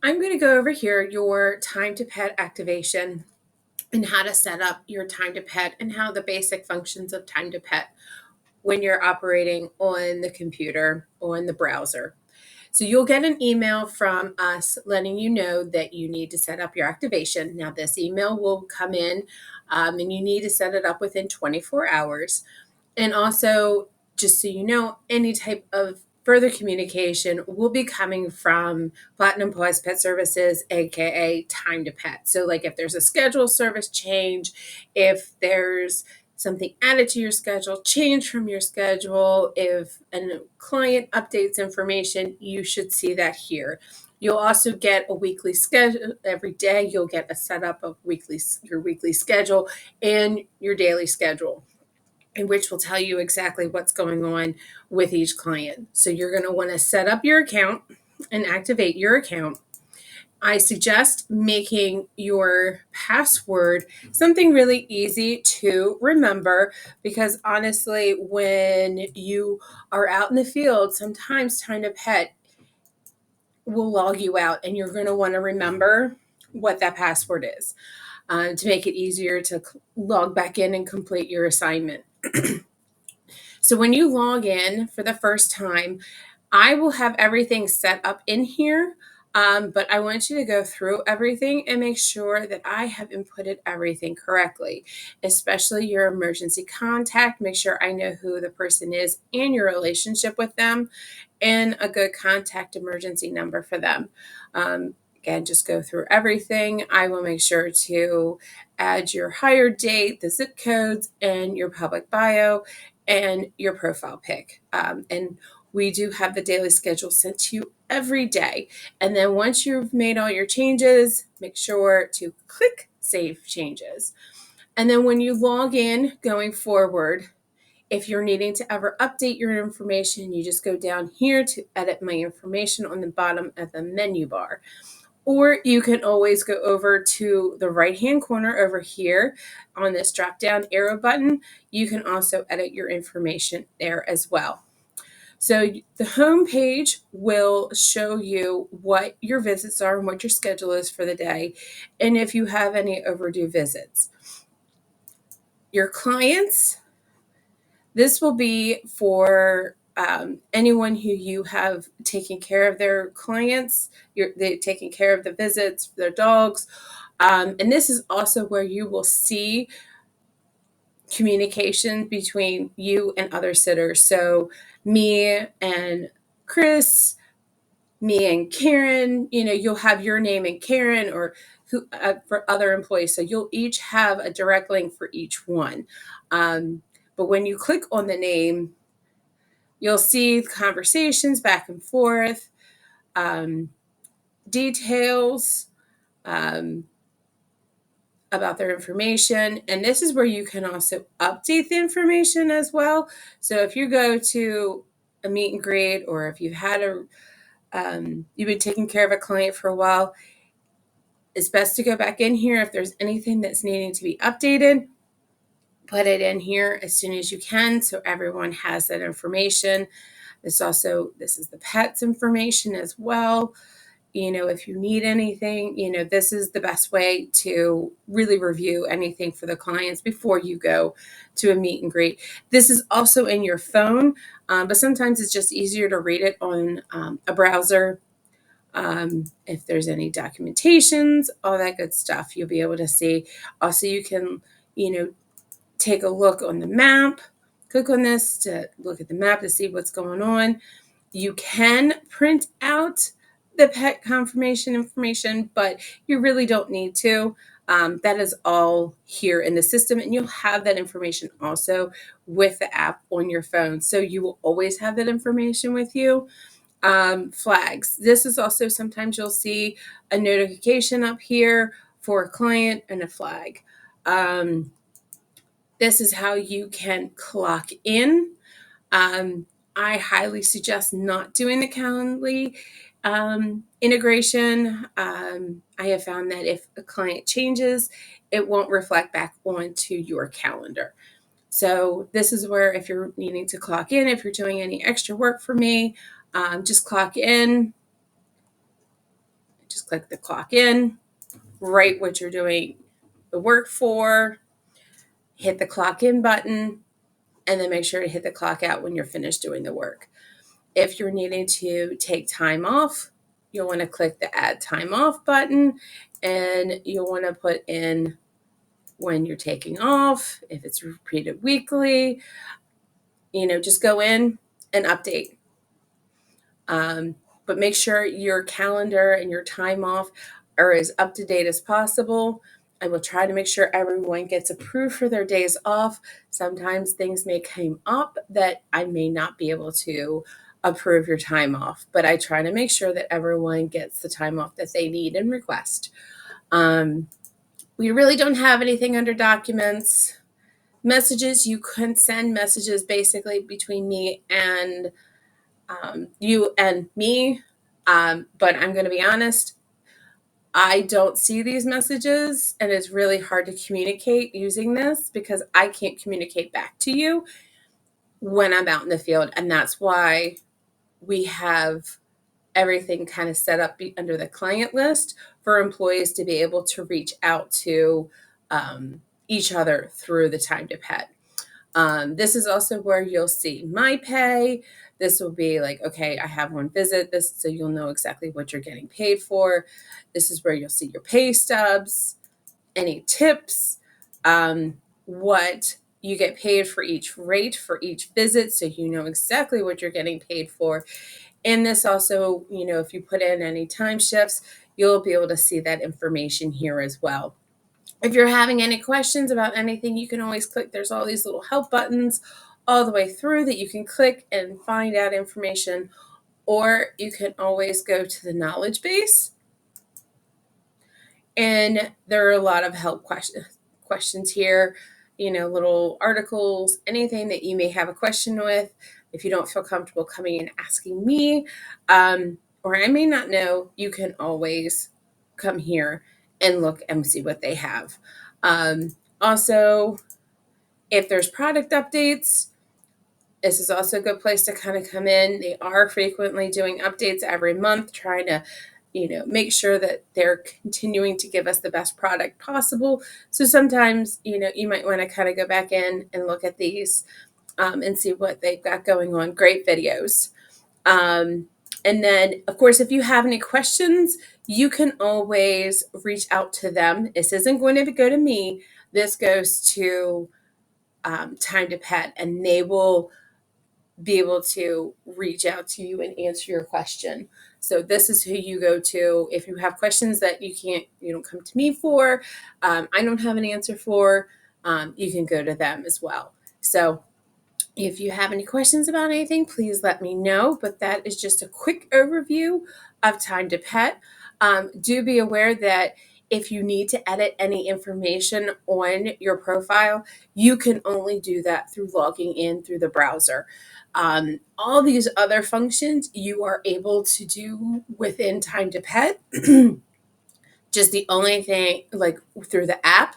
I'm going to go over here your time to pet activation and how to set up your time to pet and how the basic functions of time to pet when you're operating on the computer or in the browser. So you'll get an email from us letting you know that you need to set up your activation. Now, this email will come in and you need to set it up within 24 hours. And also, just so you know, any type of further communication will be coming from Platinum Plus Pet Services, aka Time to Pet. So, like if there's a schedule service change, if there's something added to your schedule, change from your schedule, if a client updates information, you should see that here. You'll also get a weekly schedule every day. You'll get a setup of your weekly schedule and your daily schedule, and which will tell you exactly what's going on with each client. So you're going to want to set up your account and activate your account. I suggest making your password something really easy to remember, because honestly, when you are out in the field, sometimes Time to Pet will log you out and you're going to want to remember what that password is to make it easier to log back in and complete your assignment. So when you log in for the first time, I will have everything set up in here, but I want you to go through everything and make sure that I have inputted everything correctly, especially your emergency contact. Make sure I know who the person is and your relationship with them, and a good contact emergency number for them. Again, just go through everything. I will make sure to add your hire date, the zip codes, and your public bio and your profile pic. And we do have the daily schedule sent to you every day. And then once you've made all your changes, make sure to click Save Changes. And then when you log in going forward, if you're needing to ever update your information, you just go down here to edit my information on the bottom of the menu bar. Or you can always go over to the right-hand corner over here on this drop-down arrow button. You can also edit your information there as well. So the home page will show you what your visits are and what your schedule is for the day, and if you have any overdue visits. Your clients, this will be for anyone who you have taken care of their clients, they're taking care of the visits, their dogs. And this is also where you will see communication between you and other sitters. So me and Chris, me and Karen, you'll have your name and Karen, or who for other employees. So you'll each have a direct link for each one. But when you click on the name, you'll see conversations back and forth, details about their information. And this is where you can also update the information as well. So if you go to a meet and greet, or if you've had you've been taking care of a client for a while, it's best to go back in here. If there's anything that's needing to be updated, put it in here as soon as you can so everyone has that information. This is the pet's information as well. If you need anything, this is the best way to really review anything for the clients before you go to a meet and greet. This is also in your phone, but sometimes it's just easier to read it on a browser. If there's any documentations, all that good stuff, you'll be able to see. Also, you can, take a look on the map. Click on this to look at the map to see what's going on. You can print out the pet confirmation information, but you really don't need to. That is all here in the system, and you'll have that information also with the app on your phone. So you will always have that information with you. Flags. This is also, sometimes you'll see a notification up here for a client and a flag. This is how you can clock in. I highly suggest not doing the Calendly integration. I have found that if a client changes, it won't reflect back onto your calendar. So this is where, if you're needing to clock in, if you're doing any extra work for me, just clock in. Just click the clock in, write what you're doing the work for, hit the clock in button, and then make sure to hit the clock out when you're finished doing the work. If you're needing to take time off, you'll want to click the add time off button, and you'll want to put in when you're taking off, if it's repeated weekly, just go in and update. But make sure your calendar and your time off are as up to date as possible. I will try to make sure everyone gets approved for their days off. Sometimes things may come up that I may not be able to approve your time off, but I try to make sure that everyone gets the time off that they need and request. We really don't have anything under documents. Messages, you can send messages basically between me and you and me. But I'm going to be honest, I don't see these messages, and it's really hard to communicate using this because I can't communicate back to you when I'm out in the field. And that's why we have everything kind of set up under the client list for employees to be able to reach out to each other through the time to pet. This is also where you'll see my pay. This will be like, okay, I have one visit, this, so you'll know exactly what you're getting paid for. This is where you'll see your pay stubs, any tips, what you get paid for each rate for each visit, so you know exactly what you're getting paid for. And this also, if you put in any time shifts, you'll be able to see that information here as well. If you're having any questions about anything, you can always click. There's all these little help buttons all the way through that you can click and find out information, or you can always go to the knowledge base. And there are a lot of help questions here, little articles, anything that you may have a question with. If you don't feel comfortable coming and asking me, or I may not know, you can always come here and look and see what they have. Also, if there's product updates, this is also a good place to kind of come in. They are frequently doing updates every month, trying to, make sure that they're continuing to give us the best product possible. So sometimes, you might want to kind of go back in and look at these and see what they've got going on. Great videos. And then, of course, if you have any questions, you can always reach out to them. This isn't going to go to me. This goes to Time to Pet, and they will be able to reach out to you and answer your question. So this is who you go to if you have questions that you don't come to me for, I don't have an answer for, you can go to them as well. So if you have any questions about anything, please let me know. But that is just a quick overview of Time to Pet. Do be aware that if you need to edit any information on your profile, you can only do that through logging in through the browser. All these other functions you are able to do within Time to Pet. Just the only thing, like through the app,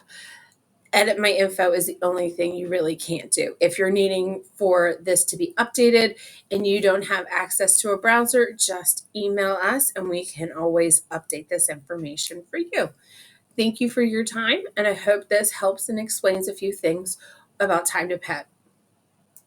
edit my info is the only thing you really can't do. If you're needing for this to be updated and you don't have access to a browser, just email us and we can always update this information for you. Thank you for your time, and I hope this helps and explains a few things about Time to Pet.